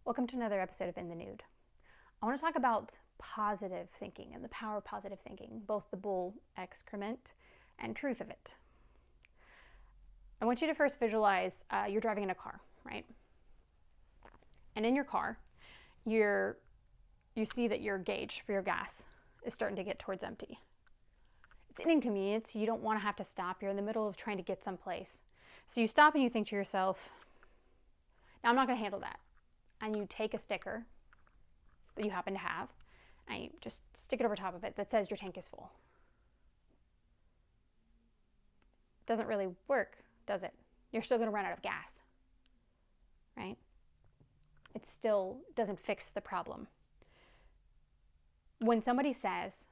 Welcome to another episode of In the Nude. I want to talk about positive thinking and the power of positive thinking, both the bull excrement and truth of it. I want you to first visualize you're driving in a car, right? And in your car, you see that your gauge for your gas is starting to get towards empty. It's an inconvenience. You don't want to have to stop. You're in the middle of trying to get someplace. So you stop and you think to yourself, now I'm not going to handle that. And you take a sticker that you happen to have and you just stick it over top of it that says your tank is full. It doesn't really work, does it? You're still going to run out of gas, right? It still doesn't fix the problem. When somebody says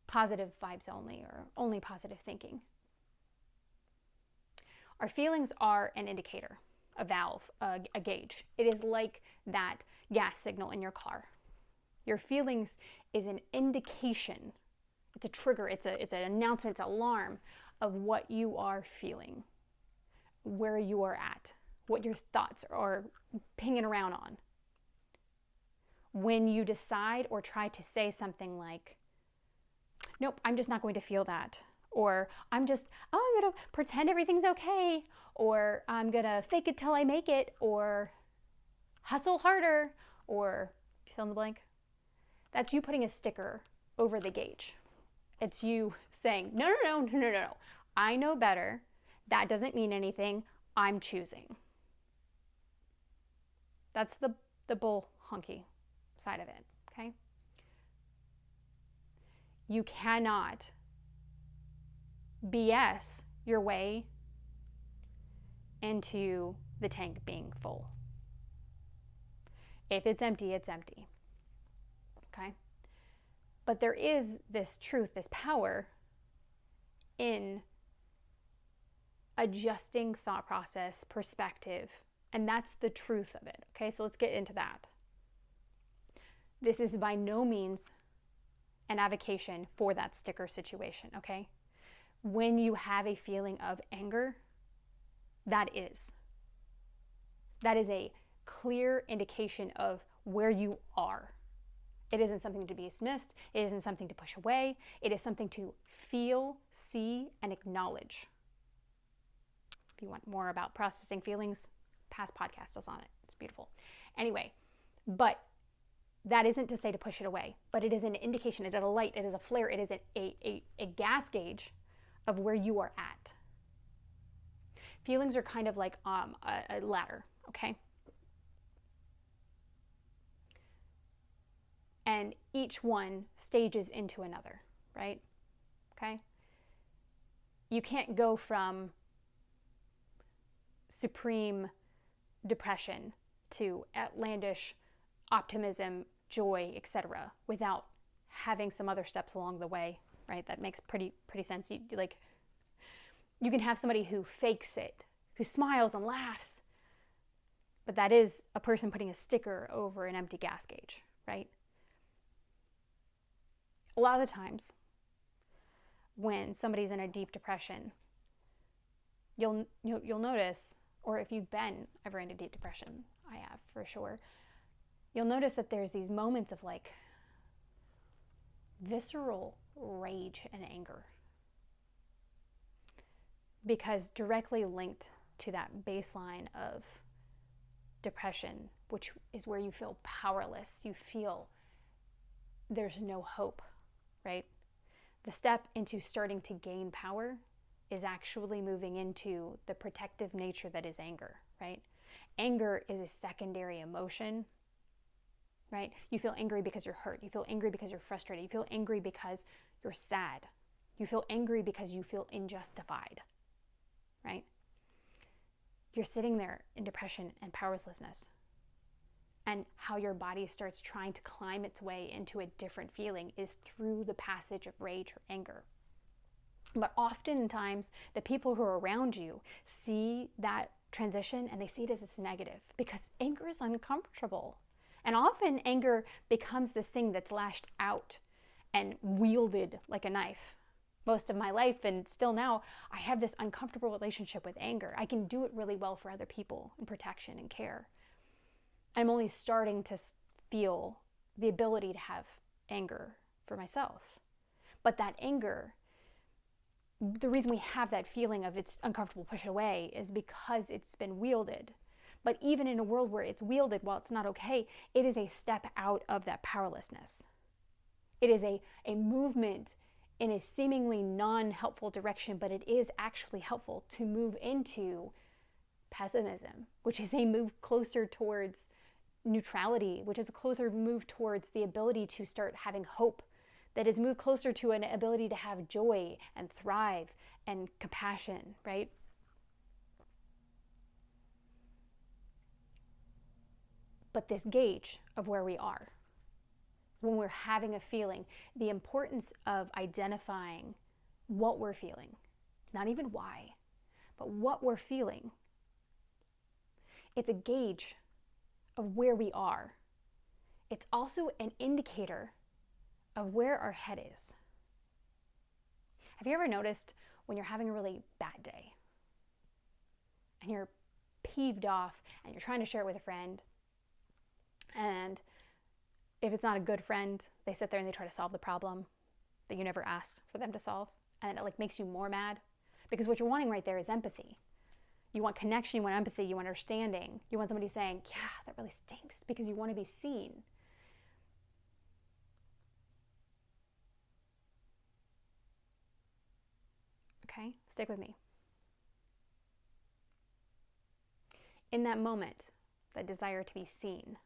positive vibes only or only positive thinking, our feelings are an indicator. A valve, a gauge. It is like that gas signal in your car. Your feelings is an indication. It's a trigger. It's an announcement. It's an alarm of what you are feeling, where you are at, what your thoughts are pinging around on. When you decide or try to say something like, nope, I'm just not going to feel that. Or I'm going to pretend everything's okay. Or I'm going to fake it till I make it. Or hustle harder. Or fill in the blank. That's you putting a sticker over the gauge. It's you saying, no. I know better. That doesn't mean anything. I'm choosing. That's the bull honky side of it, okay? You cannot BS your way into the tank being full. If it's empty, it's empty. Okay? But there is this truth, this power in adjusting thought process, perspective, and that's the truth of it. Okay? So let's get into that. This is by no means an avocation for that sticker situation, okay? When you have a feeling of anger, that is a clear indication of where you are. It isn't something to be dismissed. It isn't something to push away. It is something to feel, see, and acknowledge. If you want more about processing feelings, past podcast is on it. It's beautiful. Anyway, but that isn't to say to push it away, but it is an indication. It is a light. It is a flare. It is a gas gauge of where you are at. Feelings are kind of like a ladder, okay? And each one stages into another, right? Okay? You can't go from supreme depression to outlandish optimism, joy, etc., without having some other steps along the way, right? That makes pretty sense. You can have somebody who fakes it, who smiles and laughs, but that is a person putting a sticker over an empty gas gauge, right? A lot of the times when somebody's in a deep depression, you'll notice, or if you've been ever in a deep depression, I have for sure, you'll notice that there's these moments of like visceral rage and anger. Because directly linked to that baseline of depression, which is where you feel powerless, you feel there's no hope, right? The step into starting to gain power is actually moving into the protective nature that is anger, right? Anger is a secondary emotion, right? You feel angry because you're hurt. You feel angry because you're frustrated. You feel angry because you're sad. You feel angry because you feel unjustified, right? You're sitting there in depression and powerlessness. And how your body starts trying to climb its way into a different feeling is through the passage of rage or anger. But oftentimes, the people who are around you see that transition and they see it as it's negative because anger is uncomfortable. And often anger becomes this thing that's lashed out and wielded like a knife. Most of my life and still now, I have this uncomfortable relationship with anger. I can do it really well for other people in protection and care. I'm only starting to feel the ability to have anger for myself. But that anger, the reason we have that feeling of it's uncomfortable, push it away, is because it's been wielded. But even in a world where it's wielded, while it's not okay, it is a step out of that powerlessness. It is a movement in a seemingly non-helpful direction, but it is actually helpful to move into pessimism, which is a move closer towards neutrality, which is a closer move towards the ability to start having hope, that is move closer to an ability to have joy and thrive and compassion, right? But this gauge of where we are, when we're having a feeling, the importance of identifying what we're feeling, not even why, but what we're feeling. It's a gauge of where we are. It's also an indicator of where our head is. Have you ever noticed when you're having a really bad day and you're peeved off and you're trying to share it with a friend, and if it's not a good friend, they sit there and they try to solve the problem that you never asked for them to solve, and it makes you more mad? Because what you're wanting right there is empathy. You want connection, you want empathy, you want understanding. You want somebody saying, yeah, that really stinks, because you want to be seen. Okay, stick with me. In that moment, that desire to be seen,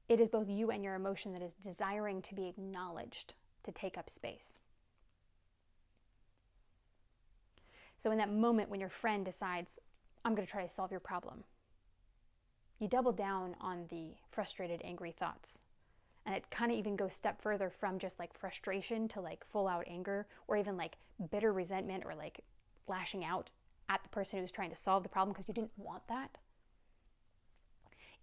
it is both you and your emotion that is desiring to be acknowledged, to take up space. So in that moment when your friend decides, I'm going to try to solve your problem, you double down on the frustrated, angry thoughts. And it kind of even goes a step further from just frustration to full out anger, or even bitter resentment, or lashing out at the person who's trying to solve the problem because you didn't want that.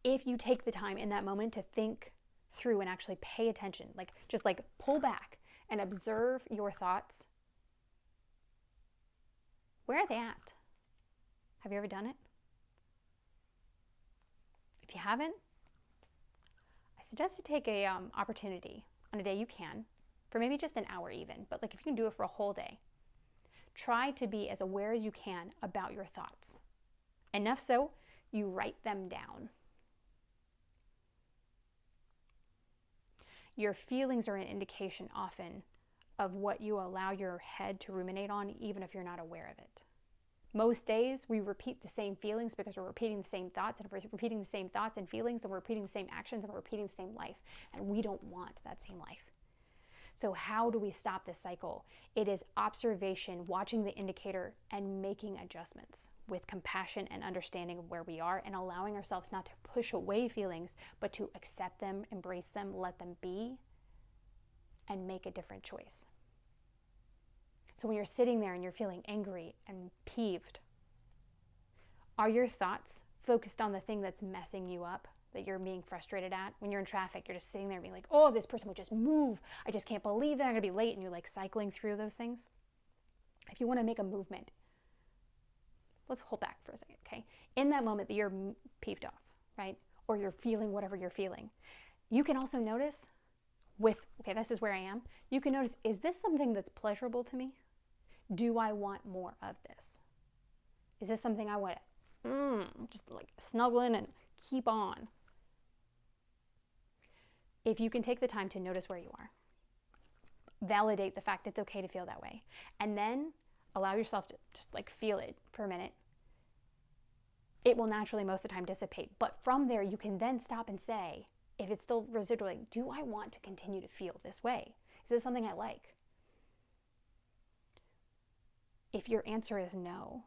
If you take the time in that moment to think through and actually pay attention, just pull back and observe your thoughts, where are they at? Have you ever done it? If you haven't, I suggest you take a opportunity on a day you can, for maybe just an hour even, but if you can do it for a whole day, try to be as aware as you can about your thoughts. Enough so, you write them down. Your feelings are an indication often of what you allow your head to ruminate on, even if you're not aware of it. Most days we repeat the same feelings because we're repeating the same thoughts, and if we're repeating the same thoughts and feelings, then we're repeating the same actions and we're repeating the same life, and we don't want that same life. So how do we stop this cycle? It is observation, watching the indicator, and making adjustments with compassion and understanding of where we are, and allowing ourselves not to push away feelings, but to accept them, embrace them, let them be, and make a different choice. So when you're sitting there and you're feeling angry and peeved, are your thoughts focused on the thing that's messing you up, that you're being frustrated at? When you're in traffic, you're just sitting there being oh, this person would just move. I just can't believe that I'm going to be late. And you're cycling through those things. If you want to make a movement, let's hold back for a second, okay? In that moment that you're peeved off, right? Or you're feeling whatever you're feeling, you can also notice okay, this is where I am. You can notice, is this something that's pleasurable to me? Do I want more of this? Is this something I want to just snuggle in and keep on? If you can take the time to notice where you are, validate the fact it's okay to feel that way, and then allow yourself to just feel it for a minute, it will naturally most of the time dissipate. But from there, you can then stop and say, if it's still residual, do I want to continue to feel this way? Is this something I like? If your answer is no,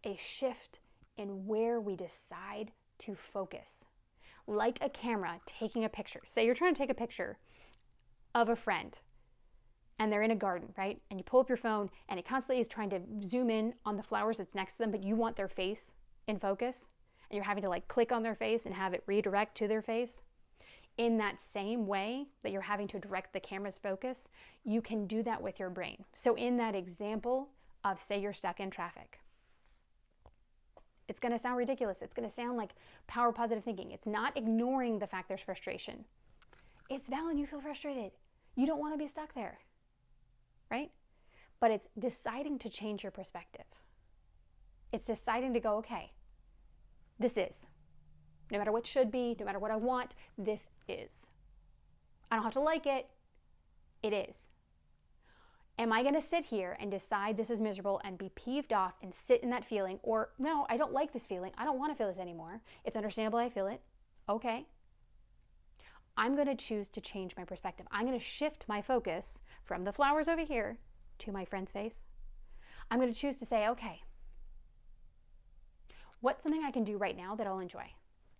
a shift in where we decide to focus. Like a camera taking a picture. Say you're trying to take a picture of a friend and they're in a garden, right? And you pull up your phone and it constantly is trying to zoom in on the flowers that's next to them, but you want their face in focus, and you're having to click on their face and have it redirect to their face. In that same way that you're having to direct the camera's focus, you can do that with your brain. So in that example of, say you're stuck in traffic, It's going to sound ridiculous. It's going to sound like power positive thinking. It's not ignoring the fact there's frustration. It's valid you feel frustrated. You don't want to be stuck there, right? But it's deciding to change your perspective. It's deciding to go, okay, this is. No matter what should be, no matter what I want, this is. I don't have to like it. It is. Am I going to sit here and decide this is miserable and be peeved off and sit in that feeling? Or no, I don't like this feeling. I don't want to feel this anymore. It's understandable I feel it. Okay. I'm going to choose to change my perspective. I'm going to shift my focus from the flowers over here to my friend's face. I'm going to choose to say, okay, what's something I can do right now that I'll enjoy?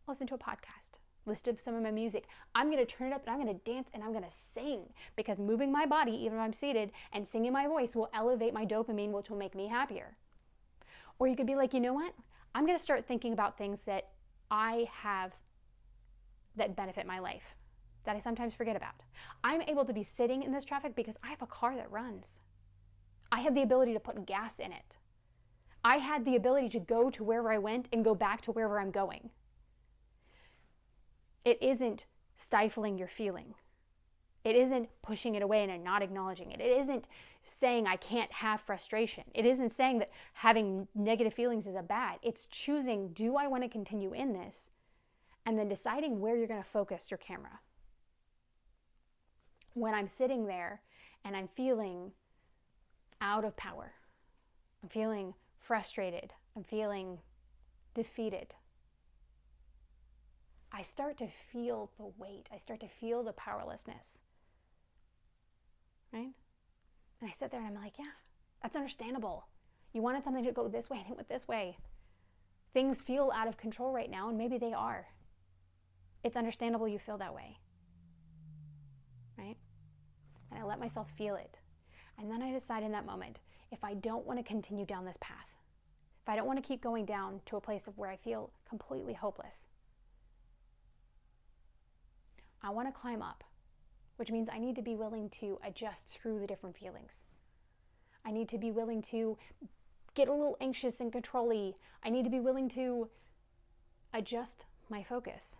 Listen to a podcast. Listen to some of my music. I'm going to turn it up and I'm going to dance and I'm going to sing, because moving my body, even if I'm seated, and singing my voice will elevate my dopamine, which will make me happier. Or you could be like, you know what? I'm going to start thinking about things that I have that benefit my life, that I sometimes forget about. I'm able to be sitting in this traffic because I have a car that runs. I have the ability to put gas in it. I had the ability to go to wherever I went and go back to wherever I'm going. It isn't stifling your feeling. It isn't pushing it away and not acknowledging it. It isn't saying I can't have frustration. It isn't saying that having negative feelings is a bad. It's choosing, do I want to continue in this? And then deciding where you're going to focus your camera. When I'm sitting there and I'm feeling out of power, I'm feeling frustrated, I'm feeling defeated, I start to feel the weight. I start to feel the powerlessness, right? And I sit there and I'm like, yeah, that's understandable. You wanted something to go this way and it went this way. Things feel out of control right now, and maybe they are. It's understandable you feel that way, right? And I let myself feel it. And then I decide in that moment, if I don't want to continue down this path, if I don't want to keep going down to a place of where I feel completely hopeless, I want to climb up, which means I need to be willing to adjust through the different feelings. I need to be willing to get a little anxious and control-y. I need to be willing to adjust my focus.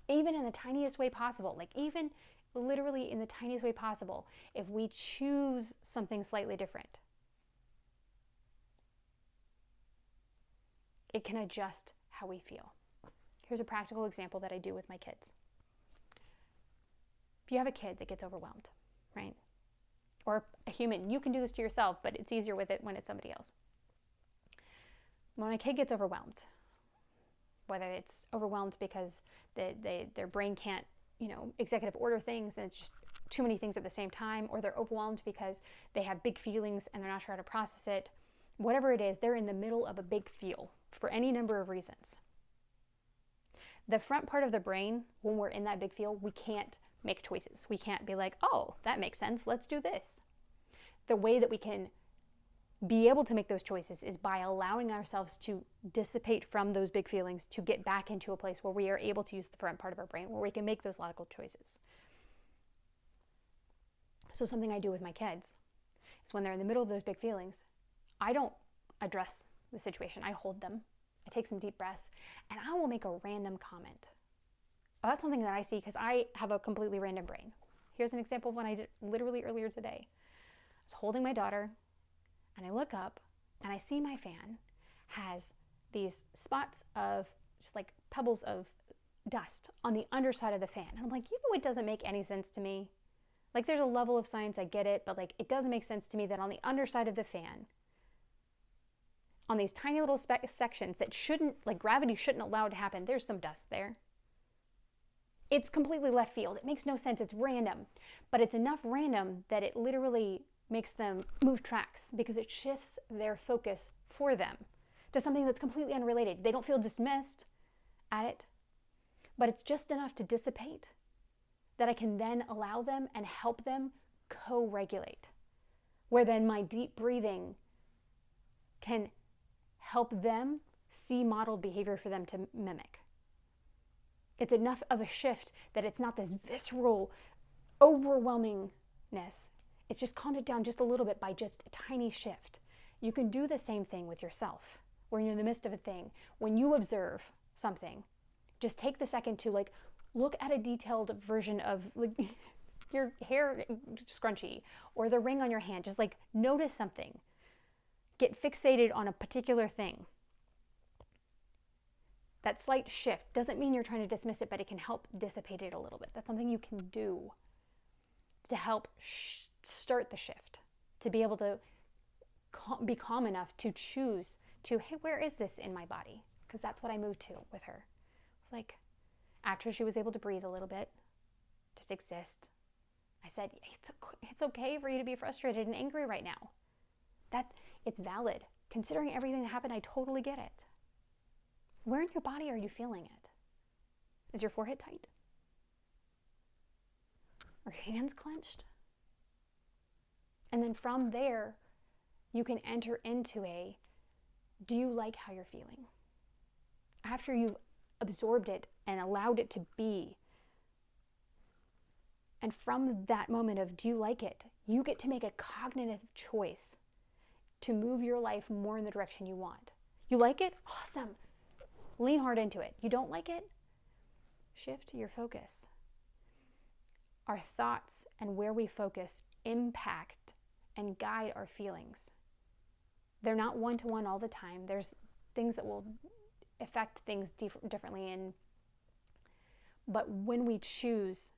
Even in the tiniest way possible, like even literally in the tiniest way possible, if we choose something slightly different, it can adjust how we feel. Here's a practical example that I do with my kids. If you have a kid that gets overwhelmed, right? Or a human, you can do this to yourself, but it's easier with it when it's somebody else. When a kid gets overwhelmed, whether it's overwhelmed because their brain can't, executive order things and it's just too many things at the same time, or they're overwhelmed because they have big feelings and they're not sure how to process it, whatever it is, they're in the middle of a big feel for any number of reasons. The front part of the brain, when we're in that big feel, we can't make choices. We can't be like, oh, that makes sense, let's do this. The way that we can be able to make those choices is by allowing ourselves to dissipate from those big feelings, to get back into a place where we are able to use the front part of our brain, where we can make those logical choices. So something I do with my kids is when they're in the middle of those big feelings, I don't address the situation. I hold them. I take some deep breaths, and I will make a random comment. Oh, that's something that I see because I have a completely random brain. Here's an example of what I did literally earlier today. I was holding my daughter, and I look up, and I see my fan has these spots of just like pebbles of dust on the underside of the fan. And I'm like, it doesn't make any sense to me. Like, there's a level of science, I get it, but like, it doesn't make sense to me that on the underside of the fan, on these tiny little sections that gravity shouldn't allow to happen, there's some dust there. It's completely left field. It makes no sense. It's random. But it's enough random that it literally makes them move tracks, because it shifts their focus for them to something that's completely unrelated. They don't feel dismissed at it, but it's just enough to dissipate that I can then allow them and help them co-regulate, where then my deep breathing can help them see modeled behavior for them to mimic. It's enough of a shift that it's not this visceral overwhelmingness. It's just calmed it down just a little bit by just a tiny shift. You can do the same thing with yourself when you're in the midst of a thing, when you observe something, just take the second to like look at a detailed version of like your hair scrunchie or the ring on your hand. Just like notice something. Get fixated on a particular thing. That slight shift doesn't mean you're trying to dismiss it, but it can help dissipate it a little bit. That's something you can do to help start the shift, to be able to be calm enough to choose to, hey, where is this in my body? Because that's what I moved to with her. It's like, after she was able to breathe a little bit, just exist, I said, it's okay for you to be frustrated and angry right now. That it's valid. Considering everything that happened, I totally get it. Where in your body are you feeling it? Is your forehead tight? Are your hands clenched? And then from there, you can enter into a, do you like how you're feeling? After you've absorbed it and allowed it to be, and from that moment of, do you like it? You get to make a cognitive choice to move your life more in the direction you want. You like it? Awesome. Lean hard into it. You don't like it? Shift your focus. Our thoughts and where we focus impact and guide our feelings. They're not one-to-one all the time. There's things that will affect things differently. But when we choose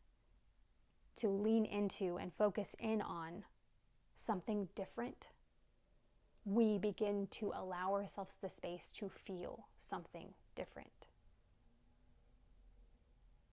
to lean into and focus in on something different, we begin to allow ourselves the space to feel something different.